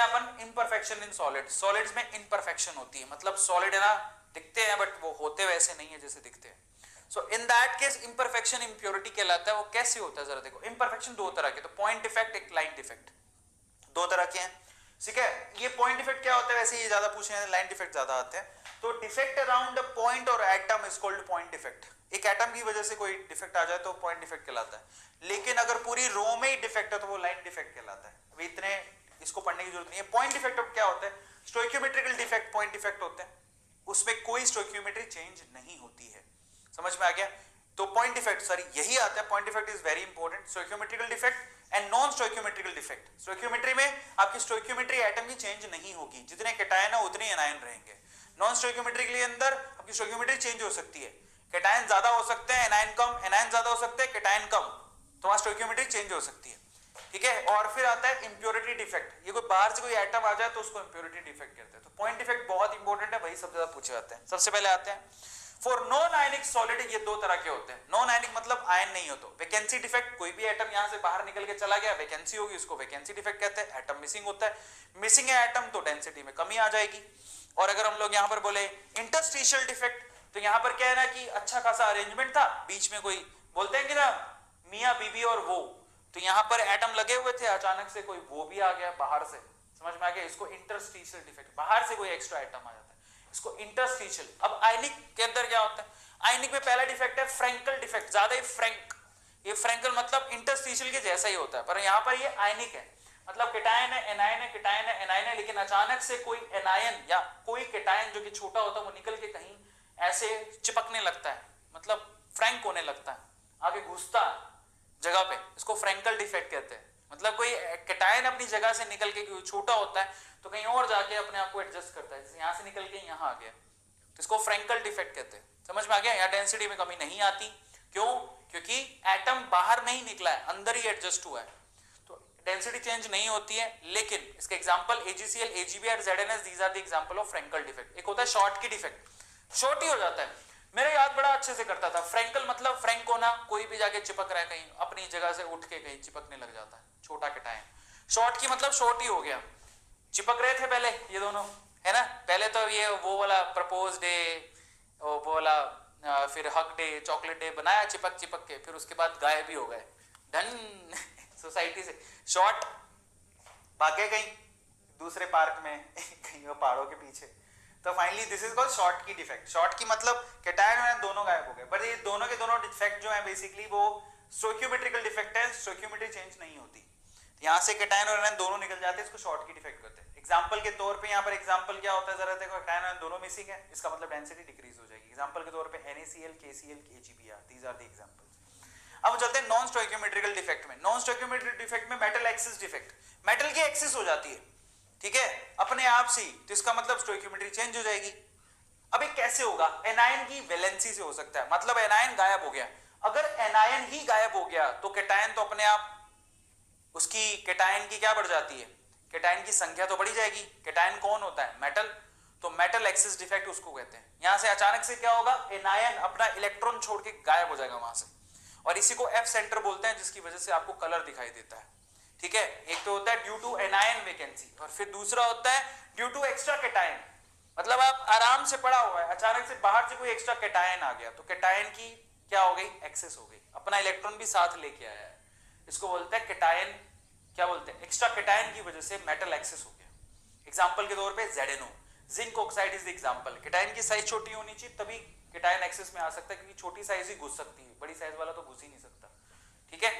Upon imperfection in solid, solids में imperfection होती है, मतलब सॉलिड है ना दिखते हैं बट वो होते वैसे नहीं है जैसे दिखते हैं। So in that case imperfection impurity कहलाता है। वो कैसे होता है जरा देखो, इम्परफेक्शन दो तरह के, तो पॉइंट डिफेक्ट एक लाइन डिफेक्ट, दो तरह के हैं, ठीक है। ये पॉइंट डिफेक्ट क्या होता है, वैसे ये ज्यादा पूछे हैं, लाइन डिफेक्ट ज्यादा आते हैं। तो डिफेक्ट अराउंड अ पॉइंट और atom is called point defect. एक एटम की वजह से कोई डिफेक्ट आ जाए तो पॉइंट डिफेक्ट कहलाता है, लेकिन अगर पूरी रो में ही डिफेक्ट है तो वो लाइन डिफेक्ट कहलाता है। अभी इतने इसको पढ़ने की जरूरत नहीं है। पॉइंट डिफेक्ट अब क्या होता है, स्टोइकियोमेट्रिकल डिफेक्ट पॉइंट डिफेक्ट होते हैं, उसमें कोई स्टोइकियोमेट्री चेंज नहीं होती है, समझ में आ गया। तो पॉइंट डिफेक्ट सॉरी यही आता है, point defect is very important. Stoichiometrical defect and non stoichiometrical defect. Stoichiometry में आपकी स्टोइकियोमेट्री एटम की चेंज नहीं होगी, जितने कैटायन है उतने एनायन रहेंगे। नॉन स्टोइकियोमेट्री के लिए अंदर आपकी स्टोइकियोमेट्री चेंज हो सकती है, कैटायन ज्यादा हो सकते हैं एनायन कम, एनायन ज्यादा हो सकते हैं कैटायन कम, तो वहां स्टोइकियोमेट्री चेंज हो सकती है, ठीक है। और फिर आता है इंप्योरिटी डिफेक्ट, ये कोई बाहर से कोई आइटम आ जाए तो उसको इंप्योरिटी डिफेक्ट कहते हैं। तो पॉइंट डिफेक्ट बहुत इंपॉर्टेंट है, वही सबसे ज्यादा पूछे जाते हैं। सबसे पहले आते हैं फॉर नॉन आयनिक सॉलिड, ये दो तरह के होते हैं। नॉन आयनिक मतलब आयन नहीं हो तो वैकेंसी डिफेक्ट, कोई भी एटम यहां से बाहर निकल के चला गया, वैकेंसी होगी, उसको वैकेंसी डिफेक्ट कहते हैं। एटम मिसिंग होता है, मिसिंग है एटम तो डेंसिटी में कमी आ जाएगी। और अगर हम लोग यहां पर बोले इंटरस्टिशियल डिफेक्ट, तो यहां पर क्या है ना कि अच्छा खासा अरेंजमेंट था, बीच में कोई बोलते हैं कि ना मियां बीबी और वो, तो यहां पर एटम लगे हुए थे, अचानक से कोई वो भी आ गया बाहर से, समझ में आ गया, इसको इंटरस्टिशियल डिफेक्ट, बाहर से कोई एक्स्ट्रा आइटम आ जाता है, इसको इंटरस्टिशियल। अब आयनिक के अंदर क्या होता है, आयनिक में पहला डिफेक्ट है फ्रैंकल डिफेक्ट, ज्यादा ही फ्रैंक, ये फ्रैंकल मतलब इंटरस्टिशियल के जैसा ही होता है, पर यहां पर ये आयनिक है, मतलब केटायन है एनायन है, केटायन है एनायन है, लेकिन अचानक से कोई एनायन या कोई केटायन जो कि छोटा होता है वो निकल के कहीं ऐसे चिपकने लगता है, मतलब फ्रैंक होने लगता है, आगे घुसता है जगह पे, इसको फ्रैंकल डिफेक्ट कहते हैं। मतलब कोई केटायन अपनी जगह से निकल के छोटा होता है तो कहीं और जाके अपने आप को एडजस्ट करता है, जैसे यहां से निकल के यहां आ गया, तो इसको फ्रैंकल डिफेक्ट कहते हैं। समझ में आ गया, यहाँ डेंसिटी में कमी नहीं आती, क्यों, क्योंकि एटम बाहर नहीं निकला है, अंदर ही एडजस्ट हुआ है, तो डेंसिटी चेंज नहीं होती है। लेकिन इसके example AgCl, AgBr, ZnS, these are the example of Frenkel defect. एक होता है शॉर्ट की डिफेक्ट, शॉर्ट ही हो जाता है। मेरा याद बड़ा अच्छे से करता था, फ्रैंकल मतलब फ्रैंक होना, कोई भी जाके चिपक रहा है कहीं, अपनी जगह से उठ के कहीं चिपकने लग जाता है, छोटा केटायन। शॉर्ट की मतलब शॉर्ट ही हो गया, चिपक रहे थे पहले ये दोनों, है ना, पहले तो ये वो वाला प्रपोज डे, वो वाला फिर हक डे, चॉकलेट डे बनाया चिपक चिपक के, फिर उसके बाद गायब भी हो गए धन सोसाइटी से। शॉर्ट भागे कहीं दूसरे पार्क में कहीं वो पहाड़ों के पीछे, तो finally this is called short की डिफेक्ट। शॉर्ट की मतलब केटायन और दोनों गायब हो गए, बट ये दोनों के दोनों डिफेक्ट जो है बेसिकली वो स्टोइकियोमेट्रिकल डिफेक्ट है, स्टोइकियोमेट्री चेंज नहीं होती, यहां से केटायन और एनायन दोनों निकल जाते हैं, इसको शॉर्ट की डिफेक्ट कहते हैं। एग्जांपल के तौर पे यहाँ पर एग्जांपल क्या होता है जरा देखो, केटायन और एनायन दोनों मिसिंग है, इसका मतलब डेंसिटी डिक्रीज हो जाएगी। एग्जांपल के तौर पे NaCl, KCl, AgBr, these are the examples. अब चलते हैं नॉन स्टोइकियोमेट्रिकल डिफेक्ट में। नॉन स्टोइकियोमेट्रिक डिफेक्ट में मेटल एक्सिस डिफेक्ट, मेटल की एक्सिस हो जाती है, ठीक है, अपने आप से, तो इसका मतलब स्टोइकियोमेट्री चेंज हो जाएगी। अब ये कैसे होगा, एनायन की वैलेंसी से हो सकता है, मतलब एनायन गायब हो गया, अगर एनायन ही गायब हो गया तो केटायन तो अपने आप, उसकी केटायन की क्या बढ़ जाती है, केटायन की संख्या तो बढ़ी जाएगी। केटायन कौन होता है, मेटल, तो मेटल एक्सिस डिफेक्ट उसको कहते हैं। यहां से अचानक से क्या होगा, एनायन अपना इलेक्ट्रॉन छोड़ के गायब हो जाएगा वहां से, और इसी को F सेंटर बोलते हैं, जिसकी वजह से आपको कलर दिखाई देता है, ठीक है। एक तो होता है ड्यू टू एनायन वैकेंसी, और फिर दूसरा होता है ड्यू टू एक्स्ट्रा केटायन, मतलब आप आराम से पड़ा हुआ है, अचानक से बाहर से कोई एक्स्ट्रा केटायन आ गया, तो केटायन की क्या हो गई, एक्सेस हो गई, अपना इलेक्ट्रॉन भी साथ लेके आया है, इसको बोलते हैं केटायन, क्या बोलते हैं, एक्स्ट्रा केटायन की वजह से मेटल एक्सेस हो गया। एग्जांपल के तौर पे ZnO, zinc oxide is the example. Cation की साइज छोटी होनी चाहिए तभी केटायन एक्सेस में आ सकता है, क्योंकि छोटी साइज ही घुस सकती है, बड़ी साइज वाला तो घुस ही नहीं सकता, ठीक है।